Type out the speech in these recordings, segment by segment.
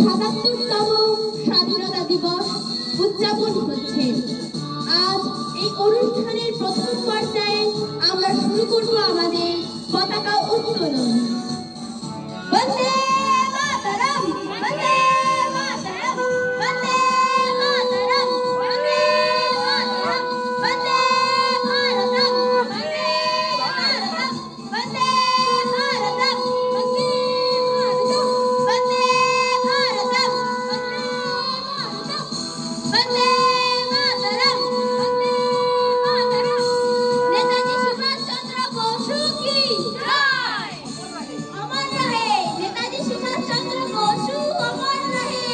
৭৭তম স্বাধীনতা দিবস উদযাপন হচ্ছে। আজ এই অনুষ্ঠানের প্রথম পর্যায়ে আমরা শুরু করব আমাদের পতাকা উত্তোলন। বন্দে মাতরম, বন্দে মাতরম, বন্দে মাতরম, বন্দে মাতরম, বন্দে ভারতম, বন্দে ভারতম, বন্দে ভারতম, বন্দে ভারতম, বন্দে ভারতম, বন্দে মাতরম, বন্দে মাতরম। নেতাজি সুভাষ চন্দ্র বসু কি জয়, অমর রহে নেতাজি সুভাষ চন্দ্র বসু, অমর রহে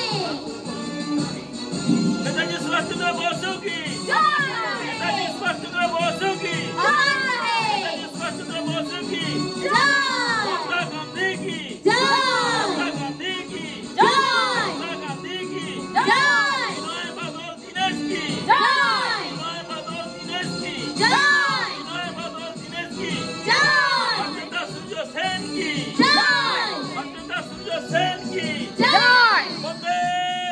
नेताजी सुभाष चंद्र बोस की जय, नेताजी सुभाष चंद्र बोस की अमर रहे, नेताजी सुभाष चंद्र बोस की जय, महात्मा गांधी की जय, महात्मा गांधी की जय, महात्मा गांधी की जय, विनय बदौल दिनेश की जय, विनय बदौल दिनेश की जय, विनय बदौल दिनेश की जय, भट्टदा सूर्य सेन की जय, भट्टदा सूर्य सेन की जय। वंदे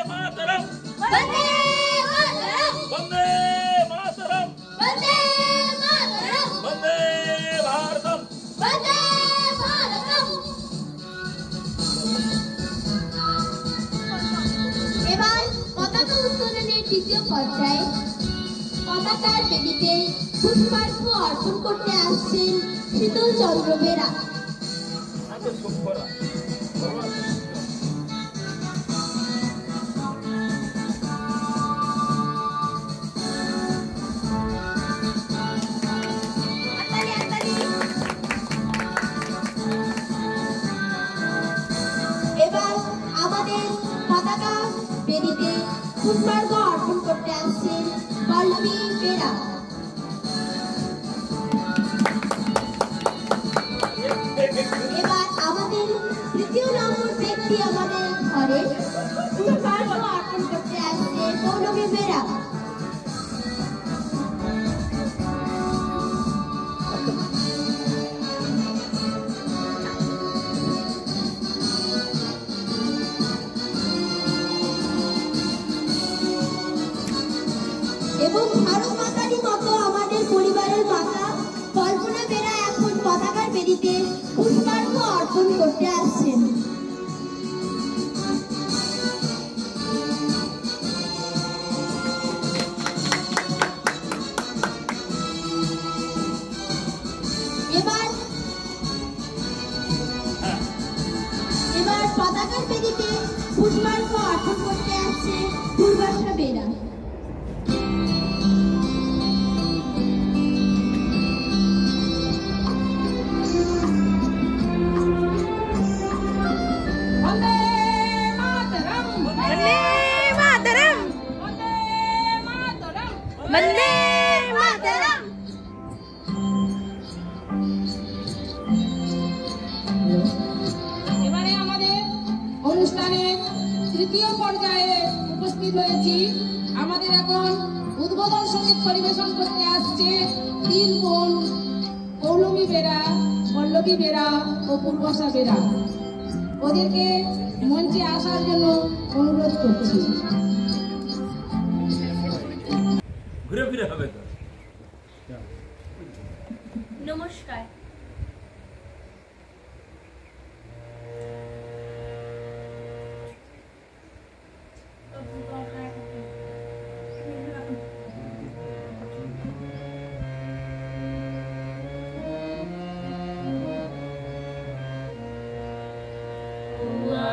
मातरम, वंदे मातरम, वंदे मातरम, वंदे मातरम, वंदे भारतम। वंदे भारतम। এবার পতাকা উত্তোলনের দ্বিতীয় পর্যায়ে পতাকার বেদিতে পুষ্পার্ঘ্য অর্পণ করতে আসছেন শীতল চন্দ্র বেরা। এবার আমাদের পতাকা বেদিতে পুষ্পার্ঘ্য অর্পণ করতে আসছেন পল্লবী বেরা। এবার আমাদের তৃতীয় নম্বর ব্যক্তি আমাদের ঘরে পুষ্পার্ঘ্য অর্পণ করতে আসছে পল্লবী বেরা। এবং ভারত মাতারই মতো আমাদের পরিবারের মাতা কল্পনা বেরা এখন পতাকার বেদিতে পুষ্পার্ঘ্য অর্পণ করতে আসছেন। এবার পতাকার বেদিতে পুষ্পার্ঘ্য অর্পণ করতে আসছে পূর্বাশা বেরা। वंदे मातरम। এবারে আমাদের অনুষ্ঠানের তৃতীয় পর্যায়ে উপস্থিত হয়েছি। আমাদের এখন উদ্বোধন সঙ্গীত পরিবেশন করতে আসছে তিন বোন পৌলমী বেরা, পল্লবী বেরা ও পূর্বশা বেরা। ওদেরকে মঞ্চে আসার জন্য অনুরোধ করছি। ঘুরে ফিরে হবে তো। নমস্কার।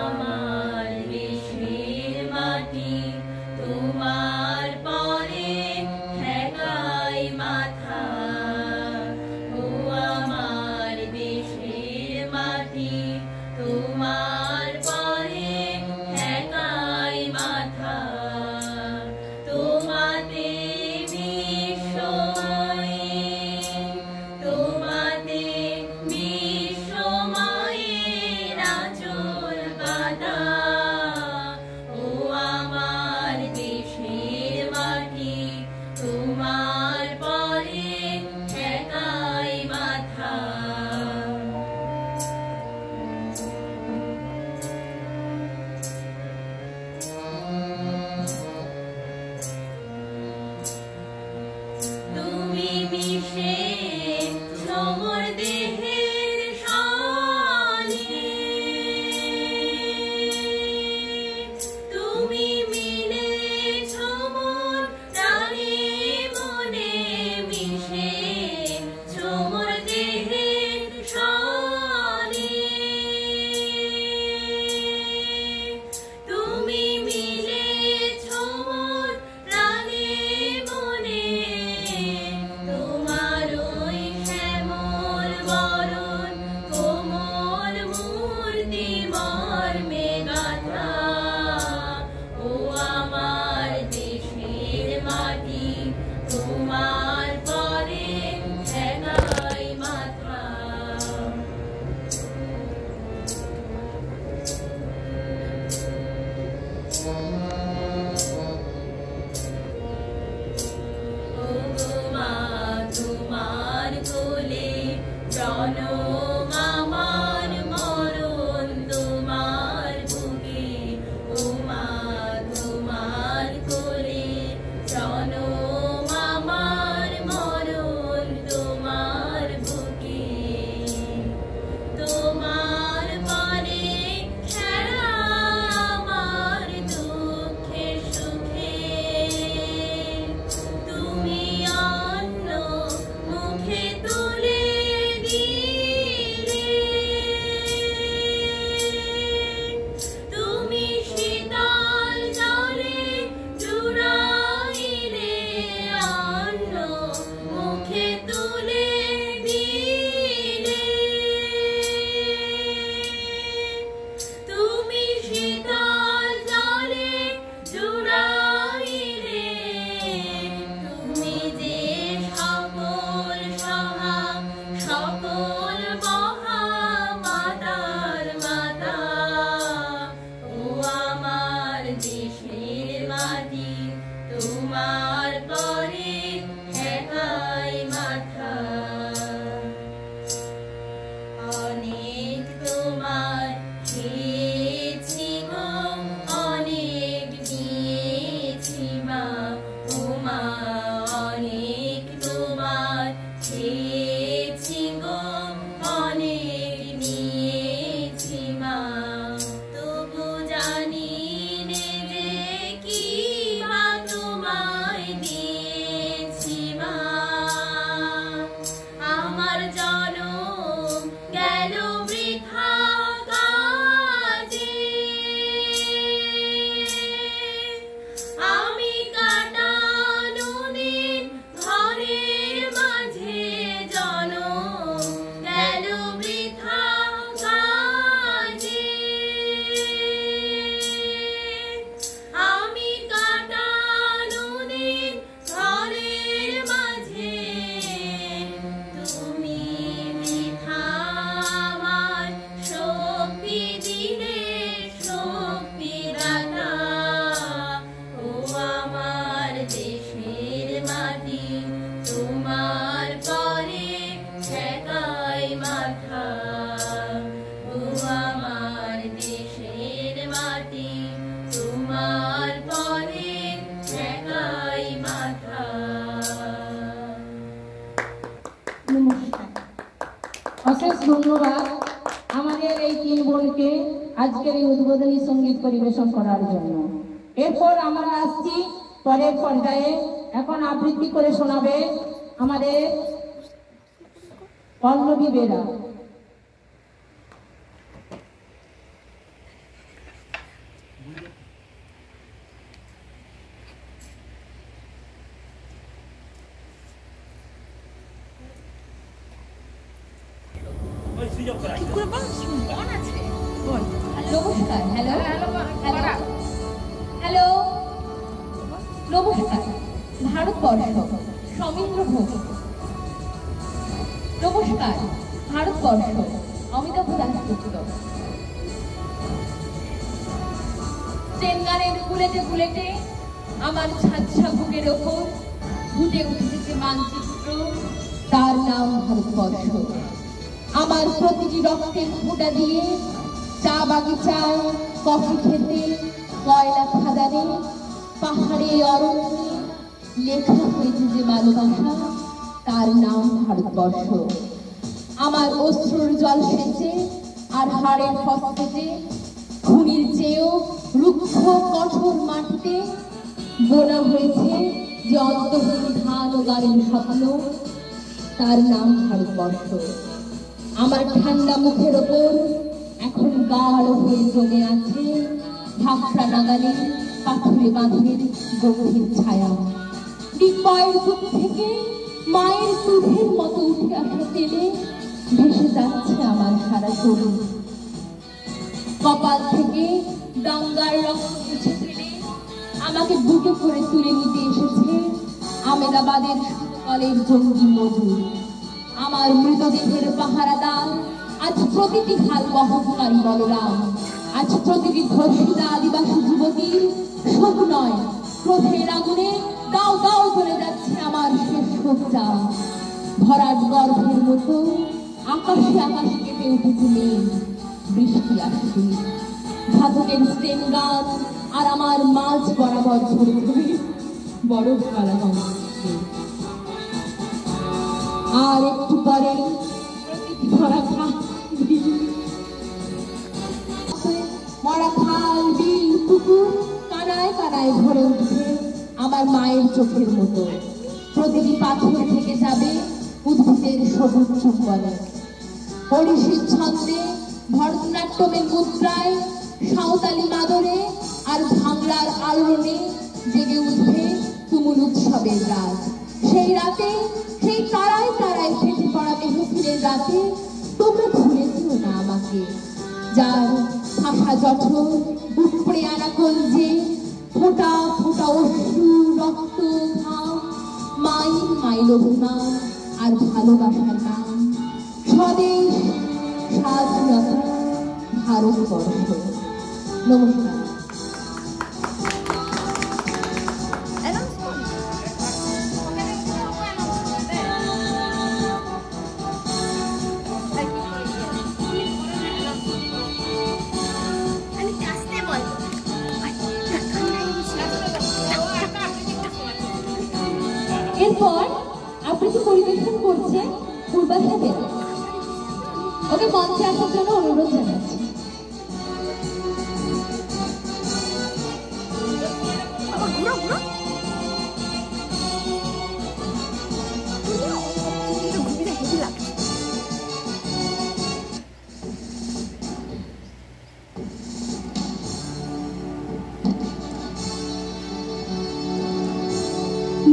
আমার বিশ্বের মাটি ধন্যবাদ আমাদের এই 3 বোনকে আজকের এই উদ্বোধনী সঙ্গীত পরিবেশন করার জন্য। এরপর আমরা আসছি পরের পর্যায়ে। এখন আবৃত্তি করে শোনাবে আমাদের পল্লবী বেরা। নমস্কার। হ্যালো হ্যালো নমস্কার। ভারতবর্ষ সমীন্দ্র ভোগ। নমস্কার ভারতবর্ষ অমিতাভ দাশগুপ্ত। ট্রেনগানের বুলেটে বুলেটে আমার ঝাঁঝা বুকের ওপর ফুটে উঠেছে মানচিত্র, তার নাম ভারতবর্ষ। আমার প্রতিটি রক্তের ফোঁটা দিয়ে চা বাগিচায়, কফি খেতে, কয়লা খাদানে, পাহাড়ে, অরণ্যে লেখা হয়েছে যে ভালোবাসা, তার নাম ভারতবর্ষ। আমার অশ্রুর জল সেচে আর হাড়ের ফসফেটে খুনির চেয়েও রুক্ষ কঠোর মাটিতে বোনা হয়েছে যে অন্তহীন ধান ও গাড়ির স্বপ্ন, তার নাম ভারতবর্ষ। আমার ঠান্ডা মুখের ওপর এখন গাঢ় হয়ে জমে আছে ঝাপসা নাগালে পাথরে বাঁধের গভীর ছায়া। ডিম্বায়ের বুক থেকে মায়ের দুধের মতো উঠে আসা তেলে ভেসে যাচ্ছে আমার সারা শরীর। কপাল থেকে দাঙ্গার রক্ত মুছে ফেলে আমাকে বুকে করে তুলে নিতে এসেছে আমেদাবাদের সকালের জঙ্গি মজুর। আমার মৃতদেহের পাহারাদার আজ প্রতিটি হাল বহনকারী বলরাম। আজ প্রতিটি ধর্ষিতা আদিবাসী যুবতীর শোক নয়, ক্রোধের আগুনে দাও দাও করে যাচ্ছে আমার শেষ সজ্জা। ভরাট গর্ভের মতো আকাশে আকাশে কেঁপে উঠেছে মেঘ, বৃষ্টি আসছে। ঘাতকের স্টেন গান আর আমার মাঝ বরাবর ঝরে ঝরে বরফ কালাগঞ্জ। আর একটু পরে মরা খাল, বিল, পুকুর কানায় কানায় ভরে উঠবে আমার মায়ের চোখের মতো। প্রতিটি পাথর থেকে যাবে উদ্ভিদের সবুজ চুম্বনে। ওড়িশির ছন্দে, ভরতনাট্যমের মুদ্রায়, সাঁওতালি মাদরে আর ভাংলার আলোড়নে জেগে উঠবে তুমুল উৎসবের রাত। সেই রাতে, সেই তারায় তারায় ফেটে পড়া মেহফিলের রাতে তোমরা ভুলে দিও না আমাকে, যার ফাঁসা জঠর উপড়ে আনা কঞ্জে ফোঁটা ফোঁটা অশ্রু, রক্ত, ঘাম, মাইল মাইল অভিমান আর ভালোবাসার নাম স্বদেশ, স্বাধীনতা, ভারতবর্ষ। নমস্কার। এরপর আবৃত্তি পরিবেশন করছে পূর্বাশা বেরা। ওকে মঞ্চে আসার জন্য অনুরোধ জানাচ্ছি।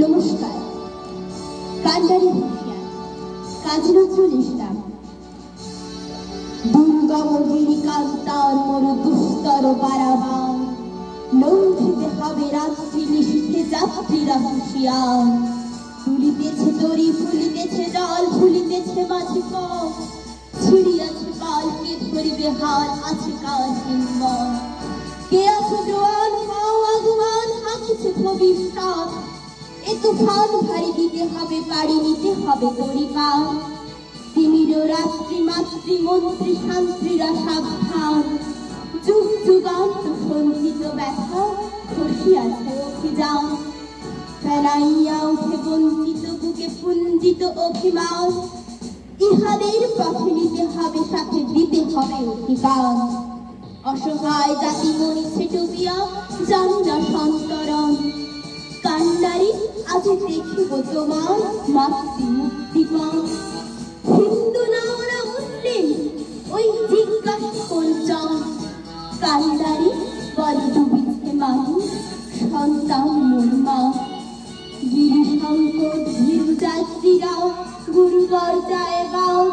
নমস্কার। কান্ডারি হুঁশিয়ার, কাজী নজরুল ইসলাম। দুর্গম গিরিকান্তার মরু দুস্তর পারাবার, লঙ্ঘিতে হবে রাত্রি নিশীথে যাত্রীরা হুঁশিয়ার। তুলিতেছে দড়ি, ফুলিতেছে জল, ফুলিতেছে মাঝি পথ, ছিড়িয়াছে পালকে ধরিবে হাল, আছে কাল হিম্মত। কে আছো জোয়ান, হাও আগুয়ান, হাঁকিছে ভবিষ্যৎ। এ তুফান ভারী দিতে হবে, পাড়ি নিতে হবে তরিপার। তিমির রাত্রি মাতৃ মন্ত্রী শান্ত্রীরা সাবধান, যুগ যুগান্ত সঞ্চিত ব্যথা খসিয়াছে অভিযান। ফেলাইয়া উঠে বঞ্চিত বুকে পুঞ্জিত অভিমান, ইহাদের পথে নিতে হবে, সাথে দিতে হবে অধিকার। অসহায় জাতি মরিছে ডুবিয়া, জানি না সন্তরণ। কান্ডারি আজ দেখিব তোমার মাতৃ মুক্তিপণ। হিন্দু নাও না মুসলিম, ওই জিজ্ঞাসা করছন। কান্ডারি বলে ডুবিছে মানুষ, সন্তান মোর মা। গিরিশঙ্কর ধীর যাত্রীরা গুরুবর যায় গাও।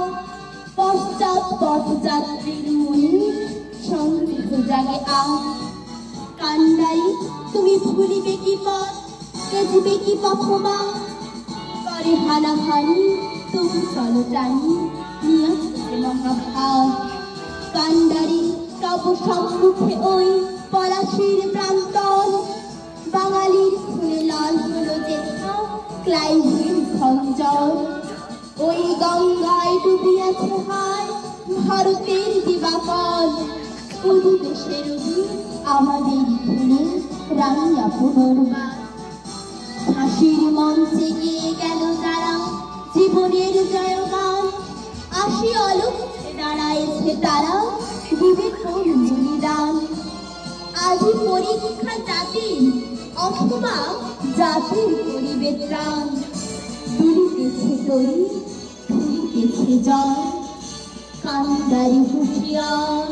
পশ্চাৎ পথযাত্রীর মনে সংগীত জাগে আজ। কান্ডারি তুমি ভুলিবে কি পথ, কেজিবে কি পথমা। করে হানাহানি তুমি চলো টানি, নিয়ে মহাভাব। কান্ডারি তব সম্মুখে ওই পলাশির প্রান্তর। বাঙালির খুলে লাল হলো যেথা ক্লাইভের খঞ্জর। ওই গঙ্গায় ডুবিয়াছে হায় ভারতের দিবাকর। দেশের আমাদের ভুলে রাঙিয়া পুনর্বার। ফাঁসির মঞ্চে গিয়ে গেল যারা জীবনের জয়গান। আসি অলক্ষ্যে দাঁড়াইছে তারা, দিবে কোন বলিদান। আজি পরীক্ষা জাতির, অথবা জাতির করিবে ত্রাণ। দুলিতেছে তরি, ধরিতেছে জল, কান্ডারি হুঁশিয়ার।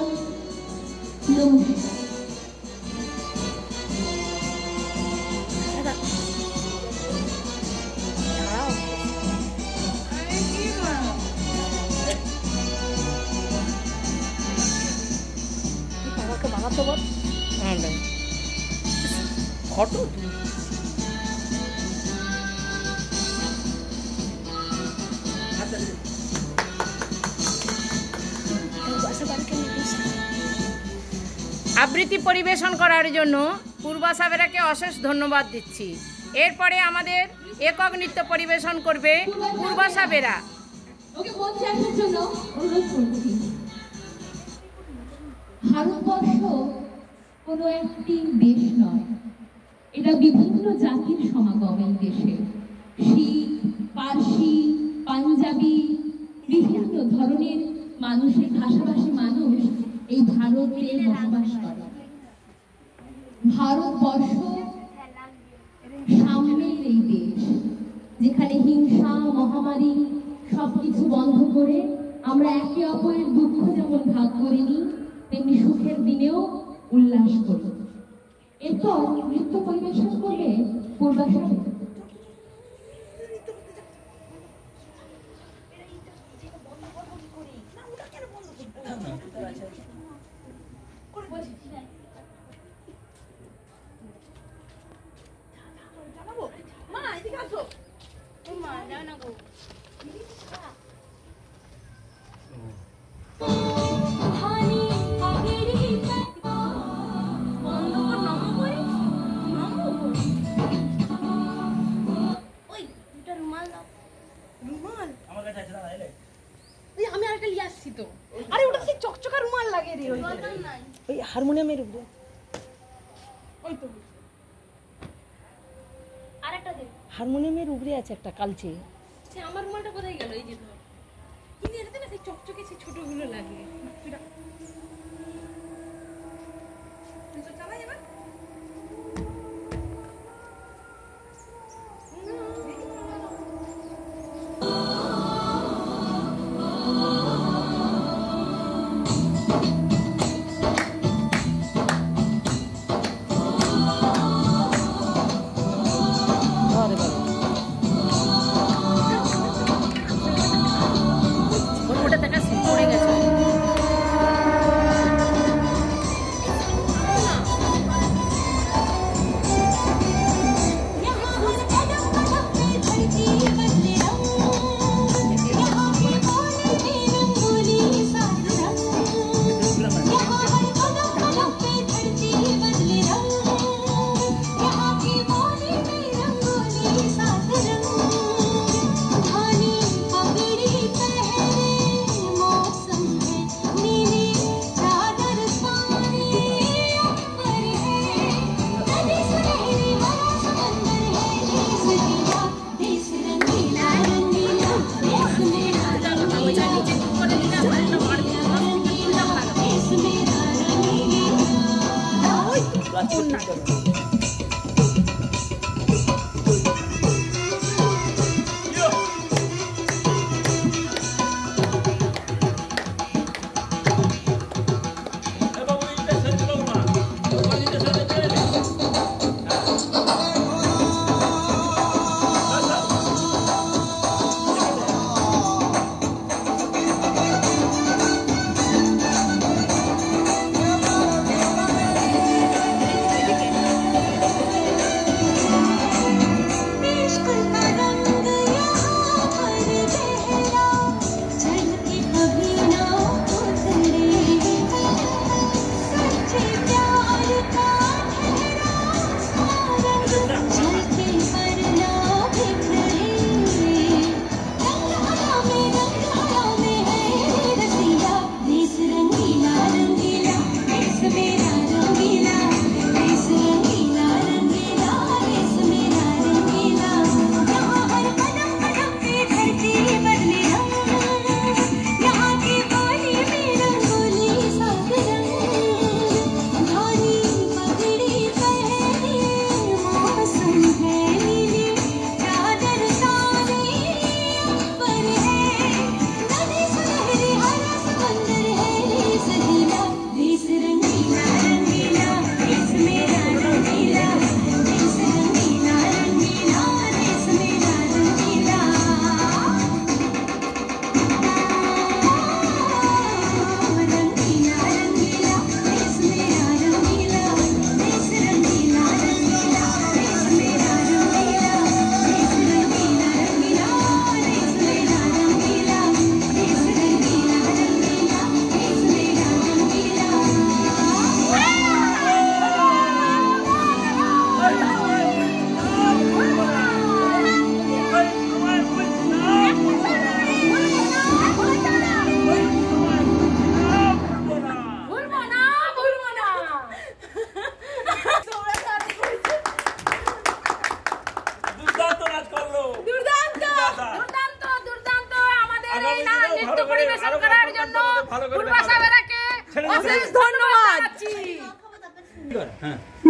ফটো আবৃত্তি পরিবেশন করার জন্য পূর্বা সাবেরাকে অশেষ ধন্যবাদ দিচ্ছি। এরপরে আমাদের একক নৃত্য পরিবেশন করবে পূর্বা সাবেরা। ওকে মঞ্চে আসার জন্য অনুরোধ করছি। ভারতবর্ষ কোনো একটি দেশ নয়, এটা বিভিন্ন জাতির সমাগম। এই দেশে শিখ, পার্সি, পাঞ্জাবি, বিভিন্ন ধরনের মানুষের ভাষাভাষী মানুষ এই ভারতে বসবাস করে। ভারতবর্ষ সামনের এই দেশ, যেখানে হিংসা, মহামারী সবকিছু বন্ধ করে আমরা একে অপরের দুঃখ যেমন ভাগ করে নিই, তেমনি সুখের দিনেও উল্লাস করি। এরপর নৃত্য পরিবেশন করবে পূর্বা সাবেরা। আমি আরেকটা নিয়ে আসছি তো। আরে ওটা সেই চকচকা রুমাল লাগে রে, ওই হারমোনিয়ামের উপরে। ওই তো আরেকটা দে, হারমোনিয়ামের উপরে আছে একটা কালচে। সে আমার রুমালটা কোথায় গেল? এই যে ধর, কিন্তু এটাতে না সেই চকচকে সেই ছোটগুলো লাগে। চালা যাবে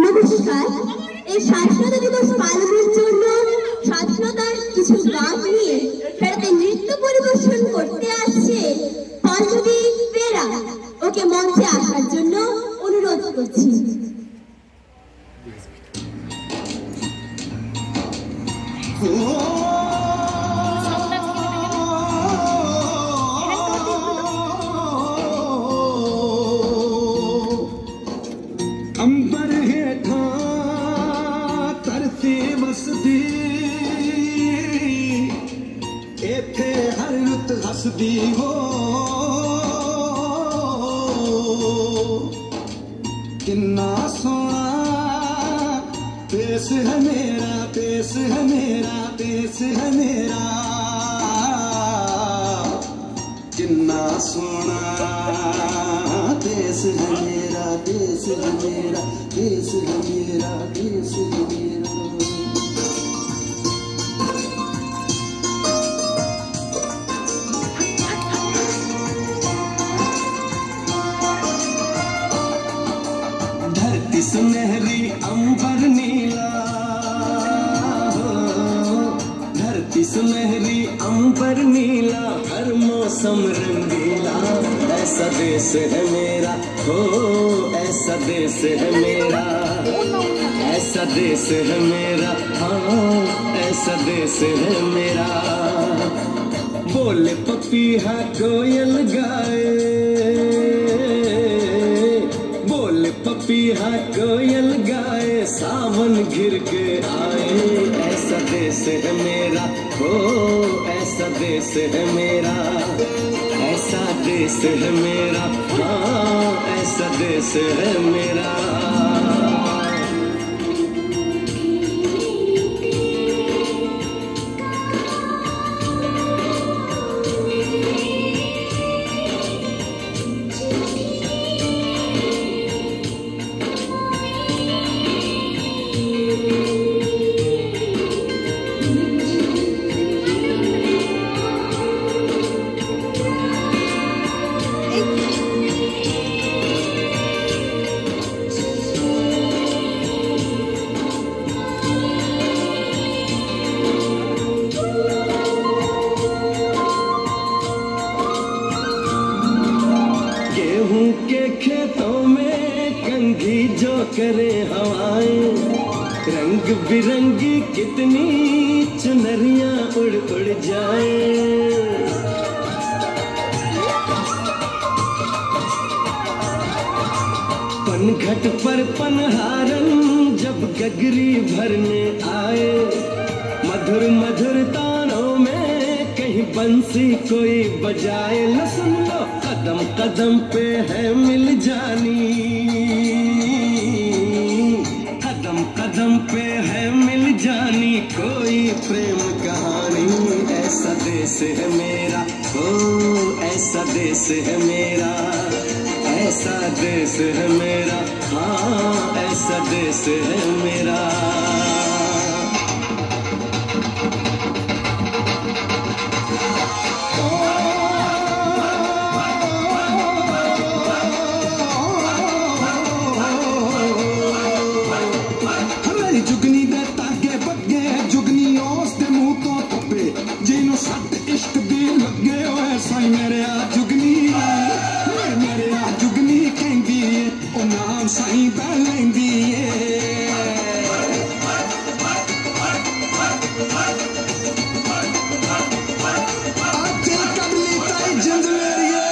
নমস্কার। এই স্বাধীনতা দিবস পালনের জন্য স্বাধীনতার কিছু গান নিয়ে খেলাতে নৃত্য পরিবেশন করতে আসছে পল্লবী বেরা। ওকে মঞ্চে আসার জন্য অনুরোধ করছি। अंबर हेठा तरती बसदी एथे हर रुत हसदी हो किन्ना सोना देश है मेरा देश है मेरा देश है मेरा किन्ना सोना देश है मेरा देश है मेरा देश है मेरा देश है मेरा। धरती सुनहरी अंबर नीला धरती सुनहरी अंबर नीला हर मौसम रंगीला ऐसा देश है मेरा हो ऐसा देश है मेरा ऐसा देश है मेरा हाँ ऐसा देश है मेरा। बोले पपीहा कोयल गाए बोले पपीहा कोयल गाए सावन घिर के आए ऐसा देश है मेरा हो ऐसा देश है मेरा ऐसा देश है मेरा हाँ ऐसा देश है मेरा। हवाएं, रंग बिरंगी कितनी चुनरियां उड़ उड़ जाएं। पनघट पर पनहारन जब गगरी भरने आए, मधुर मधुर तानों में कहीं बंसी कोई बजाए। लो सुन लो, कदम कदम पे है मिल जानी, कदम कदम पे है मिल जानी कोई प्रेम कहानी। ऐसा देश है मेरा, ओ ऐसा देश है मेरा, ऐसा देश है मेरा, हाँ ऐसा देश है मेरा। मेरी जुगनी दे तागे बगे, जुगनी ओस दे मुंह तो तपे, जिन्हों सट इश्क दी लगे हो ऐसा ही मेरे आ जुगनी, मेरे आ जुगनी कहंदी है ओ नाम साईं दा लैंदी है। आते कबली ताई जिंद मेरी है।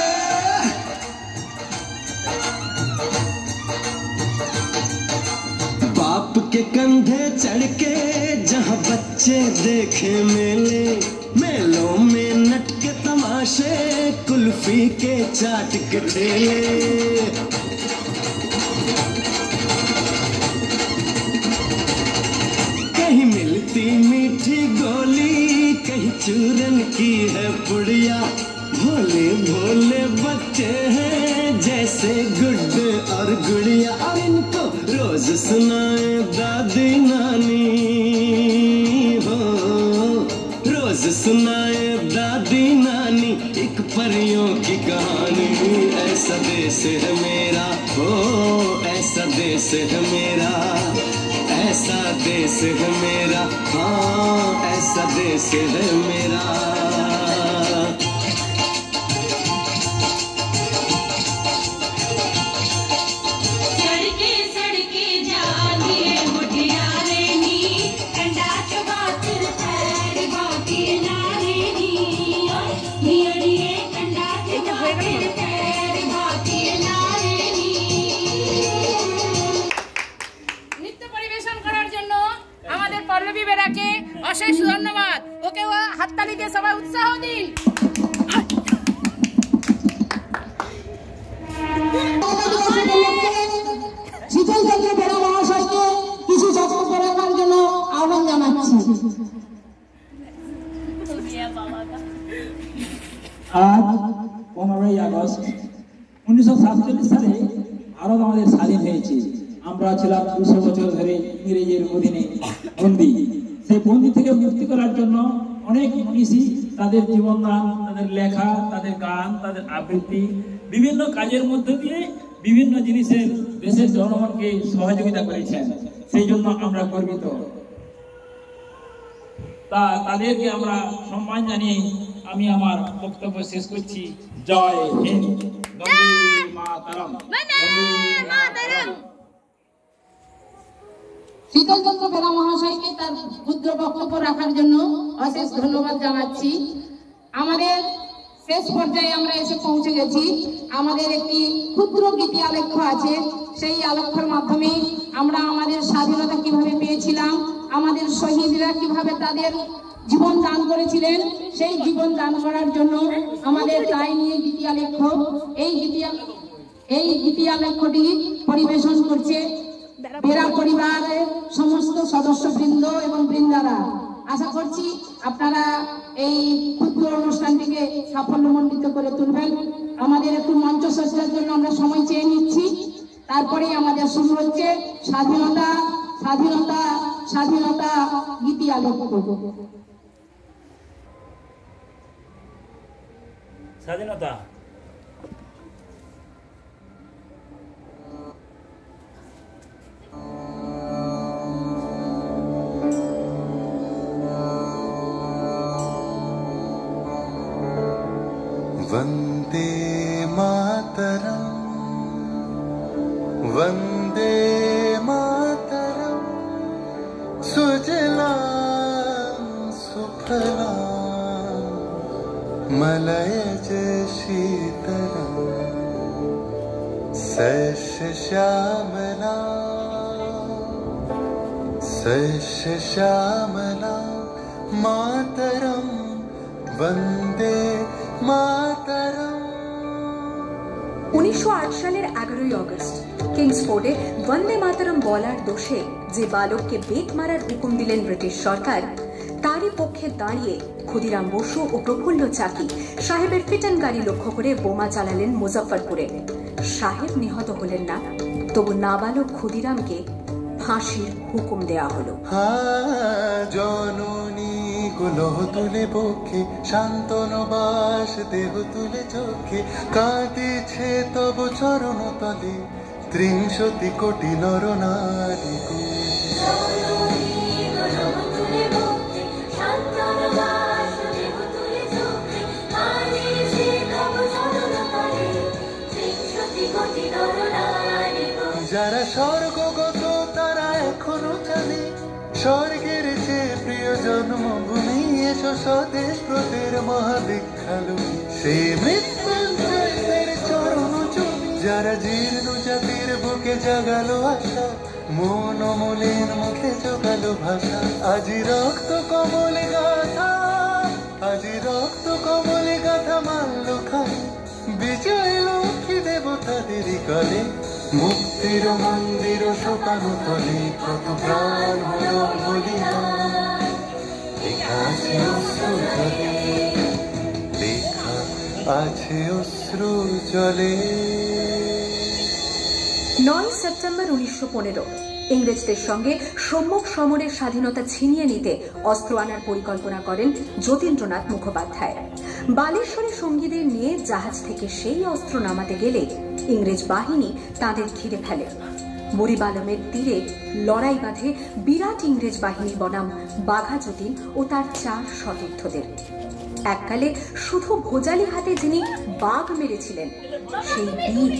बाप के कंधे चढ़ के जहाँ बच्चे देखे मेले, मेलों में नट के तमाशे, कुल्फी के चाट के ठेले। कहीं मिलती मीठी गोली, कहीं चूरन की है पुड़िया। भोले भोले बच्चे हैं जैसे गुड्डे और गुड़िया, और इनको रोज सुनाए दादी नानी हो, रोज सुनाए दादी नानी एक परियों की कहानी। ऐसा देश है मेरा, हो ऐसा देश है मेरा, ऐसा देश है मेरा, हाँ ऐसा देश है मेरा। পল্লবী বেরাকে অশেষ ধন্যবাদ। ওকে হাততালি দিয়ে সবাই উৎসাহ দিন। শীতল চন্দ্র বেরা মহাশয়কে কিছু বক্তব্য রাখার জন্য আহ্বান জানাচ্ছি। আজ 15ই আগস্ট 1947 সালে ভারত আমাদের স্বাধীন হয়েছে। আমরা ছিলাম 200 বছর ধরে ইংরেজের অধীনে বন্দী। সেই বন্দী থেকে মুক্তি করার জন্য অনেক মনীষী তাদের জীবনদান, তাদের লেখা, তাদের গান, তাদের আবৃত্তি, বিভিন্ন কাজের মধ্যে দিয়ে বিভিন্ন জিনিসের দেশের জনগণকে সহযোগিতা করেছেন। সেই জন্য আমরা গর্বিত। তাদেরকে আমরা সম্মান জানিয়ে আমি আমার বক্তব্য শেষ করছি। জয় হিন্দ, বন্দে মাতরম, বন্দে মাতরম। শীতল চন্দ্র বেরা মহাশয়কে তার ক্ষুদ্র বক্তব্য রাখার জন্য অশেষ ধন্যবাদ জানাচ্ছি। আমাদের শেষ পর্যায়ে আমরা এসে পৌঁছে গেছি। আমাদের একটি ক্ষুদ্র গীতি আলেখ্য আছে। সেই আলেখ্যের মাধ্যমে আমরা আমাদের স্বাধীনতা কিভাবে পেয়েছিলাম, আমাদের শহীদরা কিভাবে তাদের জীবন দান করেছিলেন, সেই জীবন দান করার জন্য আমাদের তাই নিয়ে গীতি আলেখ্য। এই গীতি আলেখ্যটি পরিবেশন করছে বেরা পরিবারের সমস্ত সদস্যবৃন্দ এবং বৃন্দারা। আশা করছি আপনারা এই ক্ষুদ্র অনুষ্ঠানটিকে সাফল্যমণ্ডিত করে তুলবেন। আমাদের একটু মঞ্চ সজ্জার জন্য আমরা সময় চেয়ে নিচ্ছি। তারপরেই আমাদের শুরু হচ্ছে স্বাধীনতা স্বাধীনতা স্বাধীনতা গীতি আলেখ্য। স্বাধীনতা वंदे मातरम, वंदे मातरम। मलयज शीतलं सश्यामला मातरं वन्दे मातरम्। 1908 সালের 11ই আগস্ট কিংসফোর্ডে বন্দে মাতরম বলার দোষে যে বালককে বেত মারার হুকুম দিলেন ব্রিটিশ সরকার, তারই পক্ষে দাঁড়িয়ে ক্ষুদিরাম বসু ও প্রফুল্ল চাকি সাহেবের ফিটন গাড়ি লক্ষ্য করে বোমা চালালেন মুজফ্ফরপুরে। সাহেব নিহত হলেন না, তবু নাবালক ক্ষুদিরামকে ফাঁসির হুকুম দেয়া হলো। জননী গুলো তুলে বক্ষে শান্তনবাস দেহ তুলে চোখে কাঁদিছে তব চরণ তলে 30 কোটি নর নারী। যারা স্বর্গগত তারা এখনো জানে স্বর্গের চেয়ে প্রিয় জন্মভূমি, এসো স্বদেশ ব্রতের মহাদীক্ষালু সেই মৃত্যুঞ্জয়ের চরণ চুমি। যারা জীর্ণ জাতির বুকে জাগালো আশা, মন মলিন মুখে জোগালো ভাষা। আজি রক্ত কমলে গাথা, আজি রক্ত কমলে গাথা মাল্য খায় বিজয় লক্ষ্মী দেবতাদের কালে। মুক্তির মন্দির শোকানো তলে কত প্রাণ হলো বলিদান, লেখা আছে অশ্রু জলে, লেখা আছে অশ্রু জলে। 9 সেপ্টেম্বর 1915 ইংরেজদের সঙ্গে সম্মুখ সমরের স্বাধীনতা ছিনিয়ে নিতে অস্ত্র আনার পরিকল্পনা করেন যতীন্দ্রনাথ মুখোপাধ্যায়। বালেশ্বরে সঙ্গীদের নিয়ে জাহাজ থেকে সেই অস্ত্র নামাতে গেলে ইংরেজ বাহিনী তাদের ঘিরে ফেলে। বুড়িবালমের তীরে লড়াই বাঁধে বিরাট ইংরেজ বাহিনী বনাম বাঘা যতীন ও তার 4 সতীর্থদের। এককালে শুধু ভোজালি হাতে যিনি বাঘ মেরেছিলেন, সেই বীর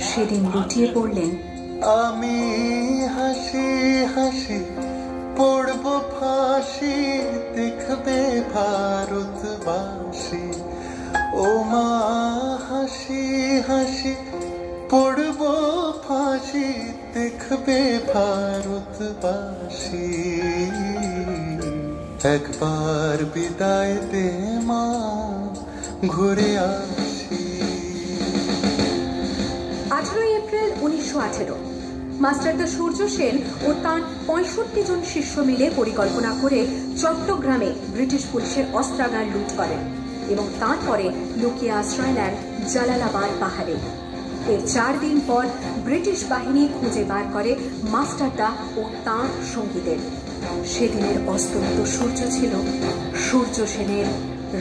সেদিন লুটিয়ে পড়লেন। আমি হাসি হাসি পড়ব ফাঁসি, দেখবে ভারতবাসী। ও মা হাসি হাসি পড়ব ফাঁসি, দেখবে ভারতবাসী। একবার বিদায় দে মা, ঘুরে আসি। 18 এপ্রিল 1918 মাস্টারদা সূর্য সেন ও তাঁর 65 জন শিষ্য মিলে পরিকল্পনা করে চট্টগ্রামে ব্রিটিশ পুলিশের অস্ত্রাগার লুট করেন এবং তারপরে লুকিয়ে আশ্রয় নেন জালালাবাদ পাহাড়ে। এর 4 দিন পর ব্রিটিশ বাহিনী খুঁজে বার করে মাস্টারদা ও তাঁর সঙ্গীদের। সেদিনের অস্তমিত সূর্য ছিল সূর্য সেনের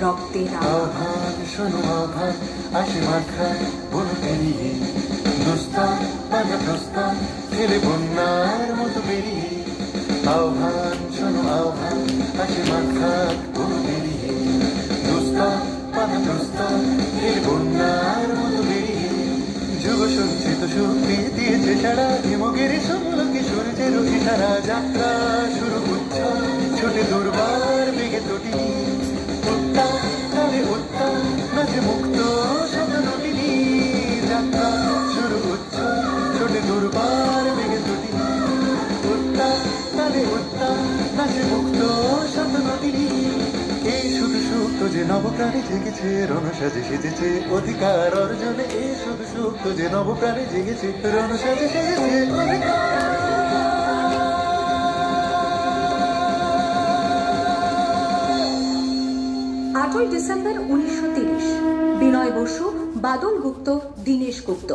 রক্তের আহ্বান। শোনো আহ্বান, আসে মাখা বন পেরিয়ে, দুস্তান বাঁধা প্রস্তান ঠেলে বন্যার মতো বেরিয়ে। আহ্বান শোনো আহ্বান, আসে মাখা বন পেরিয়ে, দুস্তান বাঁধা প্রস্তান ঠেলে বন্যার মতো বেরিয়ে। যুগ সঞ্চিত শক্তি দিয়েছে সারা হিমগিরি সমলকে সূর্যের ইশারা। যাত্রা শুরু উচ্ছল ছোটে দুর্বার বেগে তটি, উত্তাল কালে উত্তাল নাচে মুক্ত শতনটিনী। যাত্রা শুরু উচ্ছল ছোটে দুর্বার বেগে তটি, উত্তাল কালে উত্তাল নাচে মুক্ত শতনটিনী। এই শুধু সুপ্ত যে নবপ্রাণে জেগেছে, রণসাজে সেজেছে অধিকার অর্জনে। এই শুধু সুপ্ত যে নবপ্রাণে জেগেছে, রণসাজে সেজেছে অধিকার। 8 ডিসেম্বর 1930 বিনয় বসু, বাদল গুপ্ত, দীনেশ গুপ্ত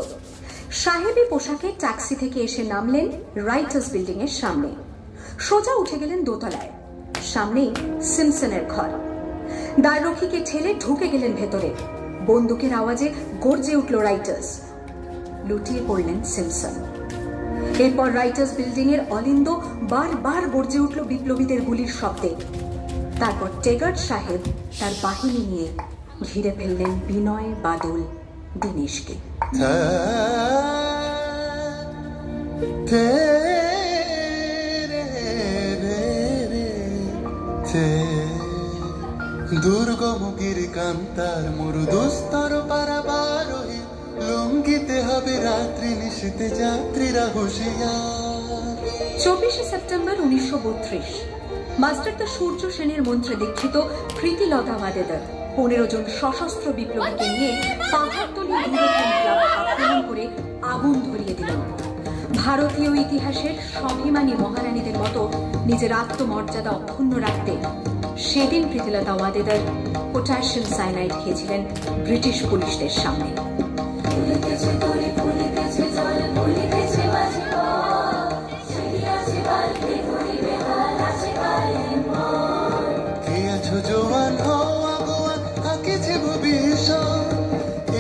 সাহেবী পোশাকে ট্যাক্সি থেকে এসে নামলেন রাইটার্স বিল্ডিং এর সামনে। সোজা উঠে গেলেন দোতলায়। সামনেই সিমসনের ঘর। দ্বাররক্ষীকে ঠেলে ঢুকে গেলেন ভেতরে। বন্দুকের আওয়াজে গর্জে উঠল রাইটার্স। লুটিয়ে পড়লেন সিমসন। এরপর রাইটার্স বিল্ডিং এর অলিন্দ বারবার গর্জে উঠল বিপ্লবীদের গুলির শব্দে। তারপর টেগার্ট সাহেব তার বাহিনী নিয়ে ঘিরে ফেললেন বিনয়, বাদল, দীনেশকে। দুর্গম গিরিকান্তার মরু দুস্তর পারাবারোহী লঙ্ঘিতে হবে রাত্রি নিশীতে যাত্রীরা হুঁশিয়ার। 24শে সেপ্টেম্বর 1932 মাস্টার দা সূর্য সেনের মন্ত্রে দীক্ষিত প্রীতিলতা ওয়াদেদার 15 জন সশস্ত্র বিপ্লবীকে নিয়ে পাহাড়তলী ইউরোপিয়ান ক্লাব আক্রমণ করে আগুন ধরিয়ে দিলেন। ভারতীয় ইতিহাসের স্বাভিমানী মহারানীদের মতো নিজের আত্মমর্যাদা অক্ষুণ্ণ রাখতে সেদিন প্রীতিলতা ওয়াদেদার পটাশিয়াম সায়ানাইড খেয়েছিলেন ব্রিটিশ পুলিশদের সামনে। জোয়ান হওয়া গোয়ান আঁকেছে ভবিষ্যৎ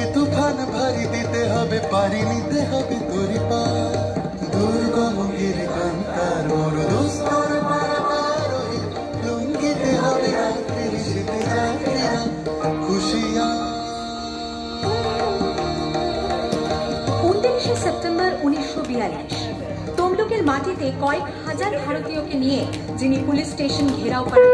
এ তুফান ভারী দিতে হবে পারি নিতে হবে তোরি পার। দুর্গম গিরিকান্তার মরু দুস্তর পারাবারোহী লঙ্ঘিতে হবে রাত্রি নিশীতে যাত্রীরা হুঁশিয়ার। 29শে সেপ্টেম্বর 1942 তমলুকের মাটিতে কয়েক হাজার ভারতীয়কে নিয়ে যিনি পুলিশ স্টেশন ঘেরাও করার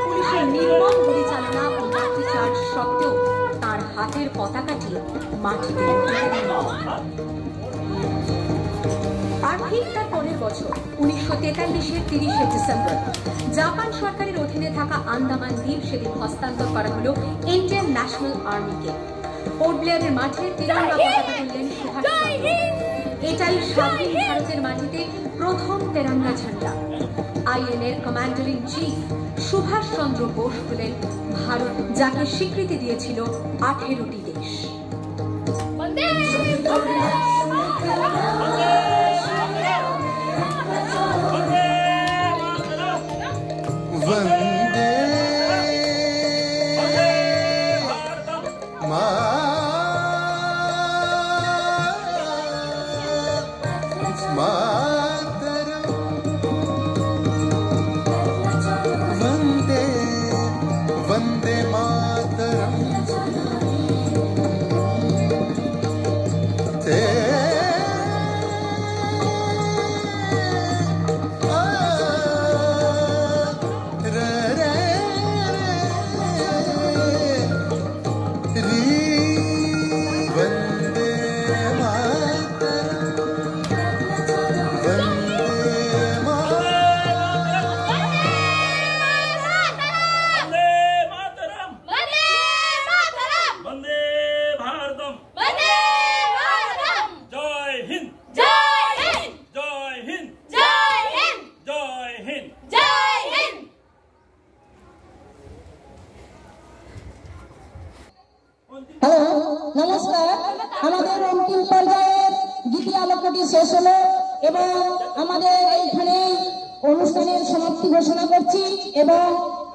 পুলিশের নির্মম গুলিচালনা ও লাঠিচার্জ সত্ত্বেও তার হাতের পতাকাটি মাটিতে আর ঠিক তার পরের বছর 1943-এর 30শে ডিসেম্বর জাপান সরকারের অধীনে থাকা আন্দামান দ্বীপ সেদিন হস্তান্তর করা হলো ইন্ডিয়ান ন্যাশনাল আর্মিকে। পোর্ট ব্লেয়ারের মাঠে তিরঙ্গা পতাকা তুললেন সুভাষ চন্দ্র। এটাই স্বাধীন ভারতের মাটিতে প্রথম তেরঙ্গা ঝান্ডা। আইএনএর commander in chief Subhash Chandra Bose হলেন ভারত, যাকে স্বীকৃতি দিয়েছিল 18টি দেশ। নমস্কার, আমাদের অন্তিম পর্যায়ের গীতি আলোকটি শেষ হলো এবং আমাদের এইখানে অনুষ্ঠানের সমাপ্তি ঘোষণা করছি এবং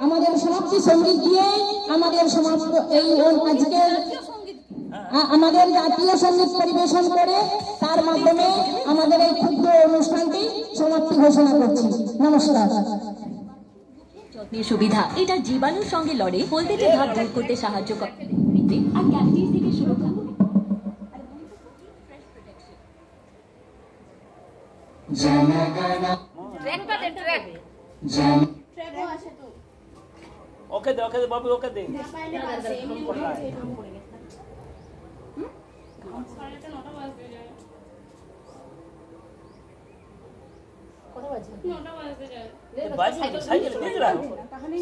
আমাদের সমাপ্তি সঙ্গীত দিয়ে আমাদের সমাপ্ত এই আজকের আমাদের জাতীয় সঙ্গীত পরিবেশন করে তার মাধ্যমে আমাদের এই ক্ষুদ্র অনুষ্ঠানটি সমাপ্তি ঘোষণা করছি। নমস্কার। যত্নের সুবিধা, এটা জীবাণুর সঙ্গে লড়ে হলদেটে ভাব দূর করতে সাহায্য করে আর ক্যাভিটিস থেকে সুরক্ষা করে। ওকে দে বাবু, ওকে দে।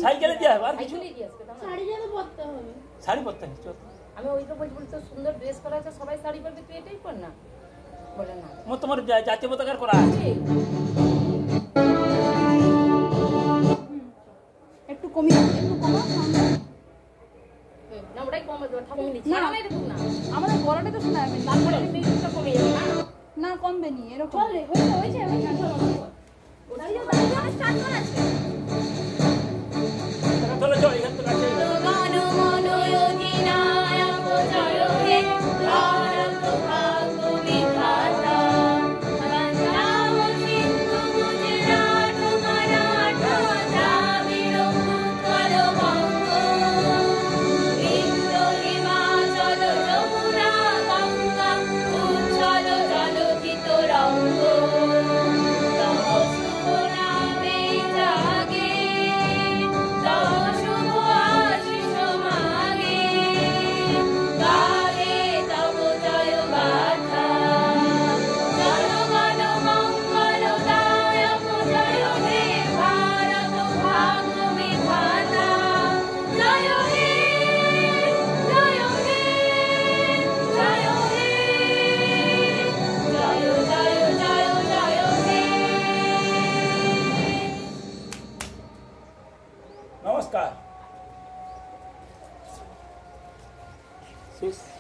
সাইকেলে দিয়ে শাড়ি পরতে আমি ওই তো বলছি তো সুন্দর ড্রেস করা আছে, সবাই শাড়ি পরবে, তুই এটাই পর না বলে না। তোমার জাতীয় পতাকার করা আছে, একটু কমিয়ে একটু কমা না, ওটাই কমে দেবো। ঠাকুর নিচ্ছি না, আমি দেখুন না, আমাদের গলাটা তো শোনা যাবে, তারপরে মিউজিকটা কমে যাবে না, না কমবে নি এরকম হয়েছে আমি ওটা দিয়ে দাঁড়িয়ে স্টার্ট করা আছে। চলো চলো এখান থেকে কাছে রঙ্গ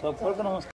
সকলকে নমস্কার।